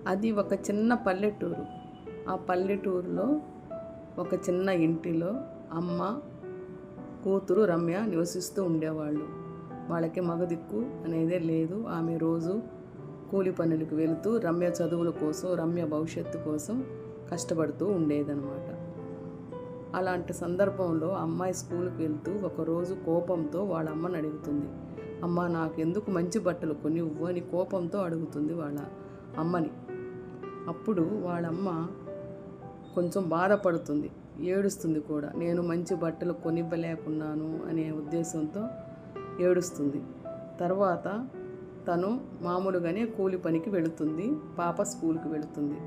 అది ఒక చిన్న పల్లెటూరు. ఆ పల్లెటూరులో ఒక చిన్న ఇంటిలో అమ్మ, కూతురు రమ్య నివసిస్తూ ఉండేవాళ్ళు. వాళ్ళకి మగదిక్కు అనేదే లేదు. ఆమె రోజు కూలి పనులకు వెళుతూ రమ్య చదువుల కోసం, రమ్య భవిష్యత్తు కోసం కష్టపడుతూ ఉండేదన్నమాట. అలాంటి సందర్భంలో అమ్మాయి స్కూల్కి వెళ్తూ ఒకరోజు కోపంతో వాళ్ళ అమ్మని అడుగుతుంది. అమ్మ, నాకెందుకు మంచి బట్టలు కొనివ్వు అని కోపంతో అడుగుతుంది వాళ్ళ అమ్మని. అప్పుడు వాళ్ళమ్మ కొంచెం బాధపడుతుంది, ఏడుస్తుంది కూడా. నేను మంచి బట్టలు కొనివ్వలేకున్నాను అనే ఉద్దేశంతో ఏడుస్తుంది. తర్వాత తను మామూలుగానే కూలి పనికి వెళుతుంది. పాప స్కూల్కి వెళుతుంది.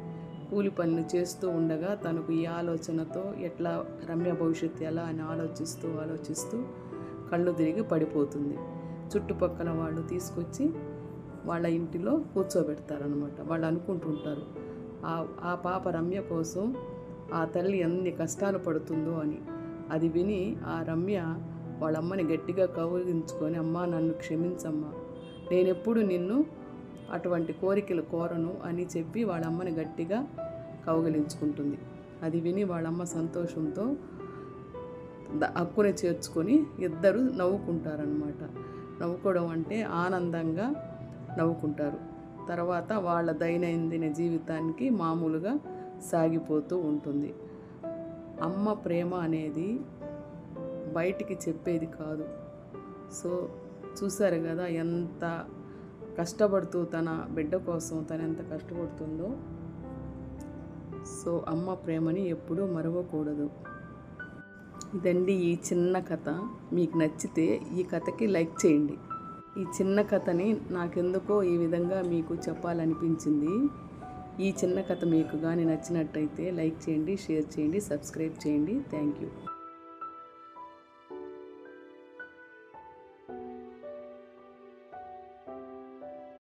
కూలి పనులు చేస్తూ ఉండగా తనకు ఈ ఆలోచనతో ఎట్లా రమ్య భవిష్యత్తు ఎలా అని ఆలోచిస్తూ కళ్ళు తిరిగి పడిపోతుంది. చుట్టుపక్కల వాళ్ళు తీసుకొచ్చి వాళ్ళ ఇంటిలో కూర్చోబెడతారనమాట. వాళ్ళు అనుకుంటుంటారు, ఆ పాప రమ్య కోసం ఆ తల్లి ఎన్ని కష్టాలు పడుతుందో అని. అది విని ఆ రమ్య వాళ్ళ అమ్మని గట్టిగా కౌగిలించుకొని, అమ్మ నన్ను క్షమించమ్మా, నేనెప్పుడు నిన్ను అటువంటి కోరికలు కోరను అని చెప్పి వాళ్ళ అమ్మని గట్టిగా కౌగిలించుకుంటుంది. అది విని వాళ్ళమ్మ సంతోషంతో హక్కుని చేర్చుకొని ఇద్దరు నవ్వుకుంటారనమాట. నవ్వుకోవడం అంటే ఆనందంగా నవ్వుకుంటారు. తర్వాత వాళ్ళ దైనందిన జీవితానికి మామూలుగా సాగిపోతూ ఉంటుంది. అమ్మ ప్రేమ అనేది బయటికి చెప్పేది కాదు. సో చూసారు కదా ఎంత కష్టపడుతూ తన బిడ్డ కోసం తను ఎంత కష్టపడుతుందో. సో అమ్మ ప్రేమని ఎప్పుడూ మరవకూడదు. ఇదండి ఈ చిన్న కథ. మీకు నచ్చితే ఈ కథకి లైక్ చేయండి. ఈ చిన్న కథని నాకెందుకో ఈ విధంగా మీకు చెప్పాలనిపించింది. ఈ చిన్న కథ మీకు కానీ నచ్చినట్టయితే లైక్ చేయండి, షేర్ చేయండి, సబ్స్క్రైబ్ చేయండి. Thank you.